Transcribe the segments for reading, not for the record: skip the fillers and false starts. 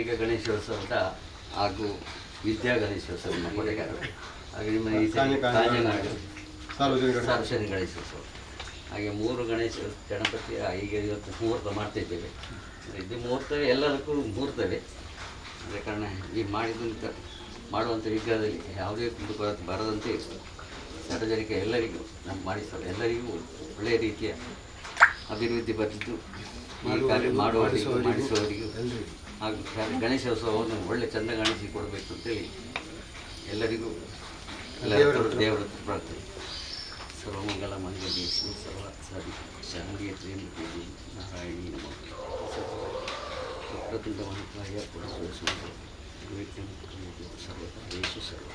ಈಗ ಗಣೇಶೋತ್ಸವದ ಹಾಗೂ ವಿದ್ಯಾ ಗಣೇಶೋತ್ಸವ ಕೊಡೆಗಾರು ಹಾಗೆ ನಿಮ್ಮ ಈ ಕಾಂಜನಾಡು ಸಾರ್ವಜನಿಕ ಗಣೇಶೋತ್ಸವ ಹಾಗೆ 3 ಗಣೇಶ ಗಣಪತಿ ಈಗ ಇವತ್ತು ಮುಹೂರ್ತ ಮಾಡ್ತಾಯಿದ್ದೇವೆ. ಇದು ಮುಹೂರ್ತ ಎಲ್ಲದಕ್ಕೂ ಮುಹೂರ್ತವೇ. ಅದೇ ಕಾರಣ ಈ ಮಾಡುವಂಥ ವಿಗ್ರಹದಲ್ಲಿ ಯಾವುದೇ ಕುಂದುಕೊರತೆ ಬರದಂತೆ ಸಾರ್ವಜನಿಕ ಎಲ್ಲರಿಗೂ ನಮ್ಮ ಮಾಡಿಸ್ತಾರೆ. ಎಲ್ಲರಿಗೂ ಒಳ್ಳೆಯ ರೀತಿಯ ಅಭಿವೃದ್ಧಿ ಬರೆದಿದ್ದು ಈ ಕಾರ್ಯ ಮಾಡಿಸುವವರಿಗೂ ಹಾಗೂ ಗಣೇಶೋತ್ಸವವನ್ನು ಒಳ್ಳೆ ಚೆಂದ ಕಾಣಿಸಿ ಕೊಡಬೇಕು ಅಂತೇಳಿ ಎಲ್ಲರಿಗೂ ದೇವರ ಪ್ರಾರ್ಥನೆ. ಸರ್ವಮಂಗಲ ಮಂಗಲಿ ಸರ್ವ ಸಾಧಿ ಶಾಂತಿಯ ತ್ರಿಯಂಬಕೇಶಿ ನಾರಾಯಣಿ ನಮಃ ವಕ್ರತುಂಡ ಮಹಾಕಾಯ ಪುರಸ್ವರ ವಿಘ್ನಂ ಸರ್ವಕಾರ್ಯೇಷು ಸರ್ವ.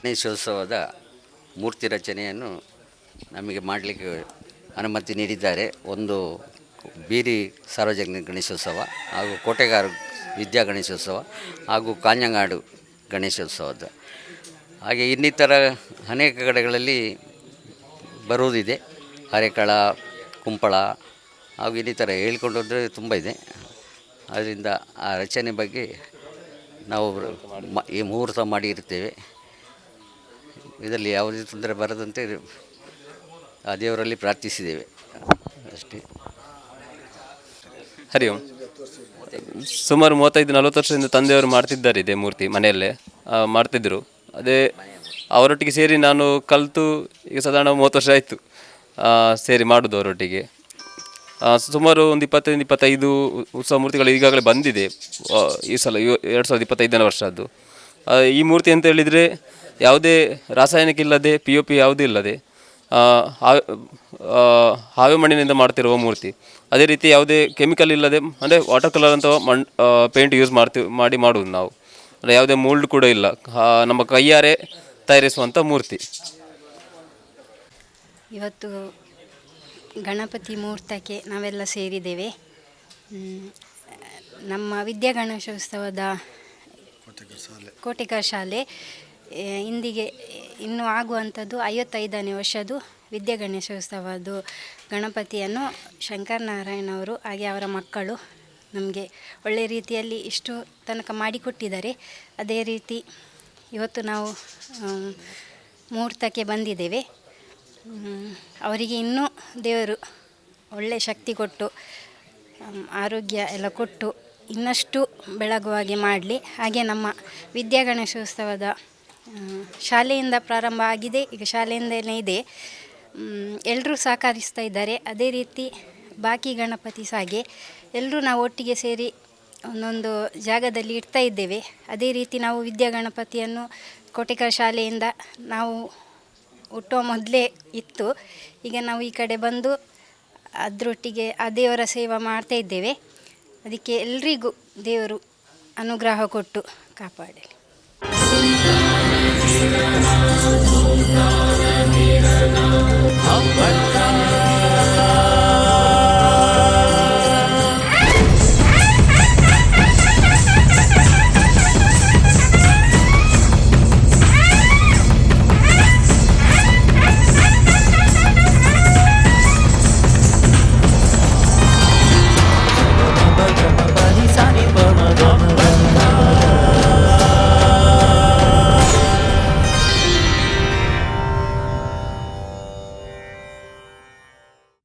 ಗಣೇಶೋತ್ಸವದ ಮೂರ್ತಿ ರಚನೆಯನ್ನು ನಮಗೆ ಮಾಡಲಿಕ್ಕೆ ಅನುಮತಿ ನೀಡಿದ್ದಾರೆ. ಒಂದು ಬೀರಿ ಸಾರ್ವಜನಿಕ ಗಣೇಶೋತ್ಸವ ಹಾಗೂ ಕೋಟೆಗಾರ ವಿದ್ಯಾ ಗಣೇಶೋತ್ಸವ ಹಾಗೂ ಕಾಂಜಂಗಾಡು ಗಣೇಶೋತ್ಸವದ ಹಾಗೆ ಇನ್ನಿತರ ಅನೇಕ ಕಡೆಗಳಲ್ಲಿ ಬರುವುದಿದೆ. ಹರೇಕಳ, ಕುಂಪಳ ಹಾಗೂ ಇನ್ನಿತರ ಹೇಳ್ಕೊಂಡು ಹೋದರೆ ತುಂಬ ಇದೆ. ಅದರಿಂದ ಆ ರಚನೆ ಬಗ್ಗೆ ನಾವು ಈ ಮುಹೂರ್ತ ಮಾಡಿರ್ತೇವೆ. ಇದರಲ್ಲಿ ಯಾವುದೇ ತೊಂದರೆ ಬರದಂತೆ ಆ ದೇವರಲ್ಲಿ ಪ್ರಾರ್ಥಿಸಿದ್ದೇವೆ ಅಷ್ಟೇ. ಹರಿ ಓಂ. ಸುಮಾರು 35-40 ವರ್ಷದಿಂದ ತಂದೆಯವರು ಮಾಡ್ತಿದ್ದಾರೆ ಇದೇ ಮೂರ್ತಿ ಮನೆಯಲ್ಲೇ ಮಾಡ್ತಿದ್ದರು. ಅದೇ ಅವರೊಟ್ಟಿಗೆ ಸೇರಿ ನಾನು ಕಲಿತು ಈಗ ಸಾಧಾರಣ 30 ವರ್ಷ ಆಯಿತು ಸೇರಿ ಮಾಡೋದು ಅವರೊಟ್ಟಿಗೆ. ಸುಮಾರು ಒಂದು 20-25 ಉತ್ಸವ ಮೂರ್ತಿಗಳು ಈಗಾಗಲೇ ಬಂದಿದೆ. ಈ ಸಲ 2025ನೇ ವರ್ಷದ್ದು ಈ ಮೂರ್ತಿ ಅಂತ ಹೇಳಿದರೆ ಯಾವುದೇ ರಾಸಾಯನಿಕ ಇಲ್ಲದೆ POP ಯಾವುದೂ ಇಲ್ಲದೆ ಹಾವೆ ಮಣ್ಣಿನಿಂದ ಮಾಡ್ತಿರುವ ಮೂರ್ತಿ. ಅದೇ ರೀತಿ ಯಾವುದೇ ಕೆಮಿಕಲ್ ಇಲ್ಲದೆ ಅಂದರೆ ವಾಟರ್ ಕಲರ್ ಅಂತ ಪೇಂಟ್ ಯೂಸ್ ಮಾಡಿ ಮಾಡುವುದು ನಾವು. ಅಂದರೆ ಯಾವುದೇ ಮೋಲ್ಡ್ ಕೂಡ ಇಲ್ಲ, ನಮ್ಮ ಕೈಯಾರೆ ತಯಾರಿಸುವಂಥ ಮೂರ್ತಿ. ಇವತ್ತು ಗಣಪತಿ ಮುಹೂರ್ತಕ್ಕೆ ನಾವೆಲ್ಲ ಸೇರಿದ್ದೇವೆ. ನಮ್ಮ ವಿದ್ಯಾಗಣೇಶೋತ್ಸವದ ಕೋಟೆಗಾರ್ ಶಾಲೆ ಇಂದಿಗೆ ಇನ್ನೂ ಆಗುವಂಥದ್ದು 55ನೇ ವರ್ಷದ್ದು ವಿದ್ಯಾಗಣೇಶೋತ್ಸವದ್ದು ಗಣಪತಿಯನ್ನು ಶಂಕರನಾರಾಯಣ ಅವರು ಹಾಗೆ ಅವರ ಮಕ್ಕಳು ನಮಗೆ ಒಳ್ಳೆಯ ರೀತಿಯಲ್ಲಿ ಇಷ್ಟು ತನಕ ಮಾಡಿಕೊಟ್ಟಿದ್ದಾರೆ. ಅದೇ ರೀತಿ ಇವತ್ತು ನಾವು ಮುಹೂರ್ತಕ್ಕೆ ಬಂದಿದ್ದೇವೆ. ಅವರಿಗೆ ಇನ್ನೂ ದೇವರು ಒಳ್ಳೆಯ ಶಕ್ತಿ ಕೊಟ್ಟು ಆರೋಗ್ಯ ಎಲ್ಲ ಕೊಟ್ಟು ಇನ್ನಷ್ಟು ಬೆಳಗುವಾಗೆ ಮಾಡಲಿ. ಹಾಗೆ ನಮ್ಮ ವಿದ್ಯಾಗಣೇಶೋತ್ಸವದ ಶಾಲೆಯಿಂದ ಪ್ರಾರಂಭ ಆಗಿದೆ, ಈಗ ಶಾಲೆಯಿಂದಲೇ ಇದೆ, ಎಲ್ಲರೂ ಸಹಕರಿಸ್ತಾ ಇದ್ದಾರೆ. ಅದೇ ರೀತಿ ಬಾಕಿ ಗಣಪತಿ ಹಾಗೆ ಎಲ್ಲರೂ ನಾವು ಒಟ್ಟಿಗೆ ಸೇರಿ ಒಂದೊಂದು ಜಾಗದಲ್ಲಿ ಇಡ್ತಾ ಇದ್ದೇವೆ. ಅದೇ ರೀತಿ ನಾವು ವಿದ್ಯಾಗಣಪತಿಯನ್ನು ಕೋಟೆಗಾರ್ ಶಾಲೆಯಿಂದ ನಾವು ಹುಟ್ಟುವ ಮೊದಲೇ ಇತ್ತು. ಈಗ ನಾವು ಈ ಕಡೆ ಬಂದು ಅದರೊಟ್ಟಿಗೆ ಆ ದೇವರ ಸೇವೆ ಮಾಡ್ತಾ ಇದ್ದೇವೆ. ಅದಕ್ಕೆ ಎಲ್ರಿಗೂ ದೇವರು ಅನುಗ್ರಹ ಕೊಟ್ಟು ಕಾಪಾಡಲಿ.